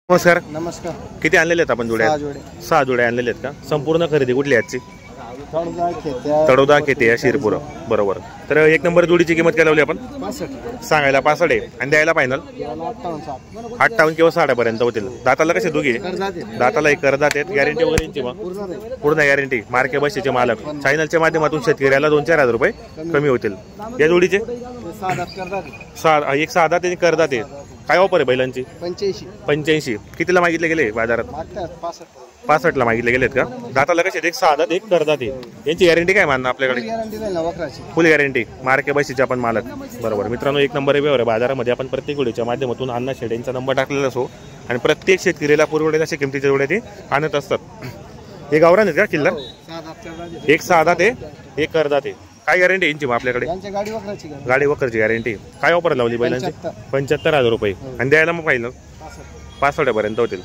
नमस्कार. नमस्कार. किती आणलेले आहेत आपण जोड्या? 6 जोडे. 6 जोड्या आणलेले आहेत का? संपूर्ण खरेदी कुठली आजची? तडोदा खेते शिरपूर. बरोबर. तर एक नंबर जोडीची किंमत काय लावली आपण? 65. सांगायला 65 आहे आणि द्यायला फायनल 58 किंवा 60 पर्यंत होतील. दाताला कसे दोघी? दाताला एक करदात आहेत. गॅरंटी वगैरे यांची मग पूर्ण गॅरंटी. मार्के बशीचे मालक. चॅनलच्या माध्यमातून शेतकऱ्याला 2-4 हजार रुपये कमी होतील. या जोडीचे एक 6 दात आणि करदात आहे. काय ऑफर आहे बैलांची? 85. कितीला मागितले गेले बाजारात? 65 ला मागितले गेलेत का? दाताला कसे? एक 6 दात एक करदात आहे. यांची गॅरंटी काय मानणं आपल्याकडे? फुल गॅरंटी. मार्के बशीचे आपण मालक. बरोबर. मित्रांनो, एक नंबर व्यवहार आहे बाजारामध्ये. आपण प्रत्येक व्हिडिओच्या माध्यमातून अण्णा शेड यांचा नंबर टाकलेला असो आणि प्रत्येक शेतकरीला पुरवडेल अशा किमतीच्या जोड्या ते आणत असतात. हे गावरान आहेत का किल्ला? एक 6 दात आहे एक करदात आहे. काय गॅरंटी यांची मग आपल्याकडे? गाडी वखरची गॅरंटी. काय ऑफर लावली बैलांची? 75,000 रुपये आणि द्यायला मग पाहिलं 65 पर्यंत होतील.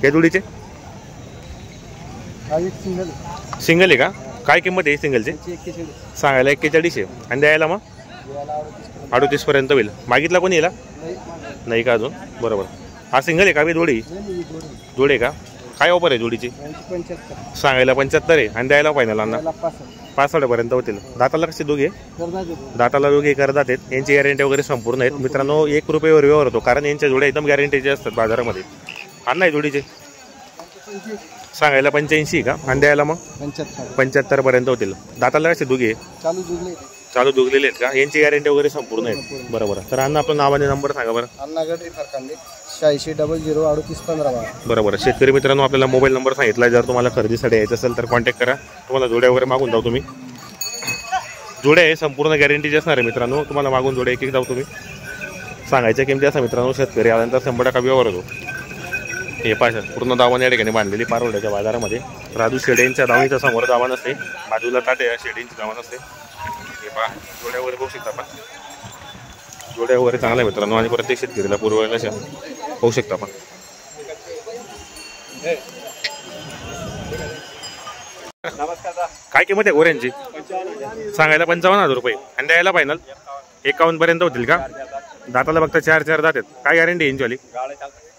या जोडीचे सिंगल आहे का? काय किंमत आहे सिंगलची? सांगायला 41 आहे आणि द्यायला मग 38 पर्यंत होईल. मागितला कोणी याला? नाही का अजून? बरोबर. हा सिंगल आहे का? जोडी जोडी आहे का? काय ऑफर आहे जोडीची? सांगायला 75 आहे आणि द्यायला फायनल अण्णा 65 पर्यंत होतील. दाताला कसे दोघे? दाताला दोघे करदात आहेत. यांची गॅरंटी वगैरे संपूर्ण आहेत. मित्रांनो, 1 रुपयावर व्यवहार होतो कारण यांच्या जोड्या एकदम गॅरंटीचे असतात बाजारामध्ये. अण्णा आहे जोडीचे? सांगायला 85 का आणि द्यायला मग 75 पर्यंत होतील. दाताला कसे दोघे? चालू दुगलेले आहेत का? यांची गॅरंटी वगैरे संपूर्ण आहेत. बरोबर. तर अण्णा आपलं नाव आणि नंबर सांगा बरं. 86003815. बरोबर. शेतकरी मित्रांनो, आपल्याला मोबाईल नंबर सांगितला. जर तुम्हाला खरेदीसाठी यायचं असेल तर कॉन्टॅक्ट करा. तुम्हाला जोड्या वगैरे मागून जाऊ तुम्ही. जोड्या आहे संपूर्ण गॅरंटीचे असणार आहे मित्रांनो. तुम्हाला मागून जोड्या एक जाऊ तुम्ही. सांगायच्या किमती असा मित्रांनो, शेतकरी आल्यानंतर 100% व्यवहार होतो. हे पाहिजे पूर्ण दावण या ठिकाणी बांधलेली पारोड्याच्या बाजारामध्ये. राजू शेडेंच्या दावणीच्या समोर दावा नसते, बाजूला ताटे शेडेंची दावा नसते. हे पहा, जोड्या वगैरे बघू शकता आपण. जोड्या वगैरे चांगल्या मित्रांनो आणि प्रत्येक शेतकरीला पुरवायला अशा होऊ शकता आपण. काय किंमत आहे गोऱ्यांची? सांगायला 55,000 रुपये आणि द्यायला फायनल 51 पर्यंत होतील का? दाताला फक्त 4 दात आहेत. काय गॅरंटी यांची वाली?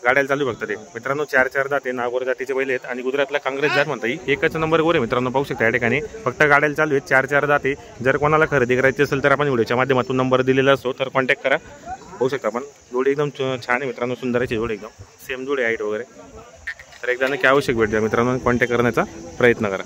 गाड्याला चालू बघतात ते मित्रांनो. 4 दात आहे. नागोर जातीचे बैल आहेत आणि गुजरातला काँग्रेस जात म्हणता येईल. एकच नंबर गोरे मित्रांनो, पाहू शकता या ठिकाणी. फक्त गाड्याला चालू आहेत. 4 दात आहे. जर कोणाला खरेदी करायची असेल तर आपण व्हिडिओच्या माध्यमातून नंबर दिलेला असतो, तर कॉन्टॅक्ट करा. होऊ शकता आपण. जोडी एकदम छान आहे मित्रांनो, सुंदराची जोडी एकदम सेम जोडी हाईट वगैरे. तर एकदा नक्की आवश्यक भेट द्या मित्रांनो, कॉन्टॅक्ट करण्याचा प्रयत्न करा.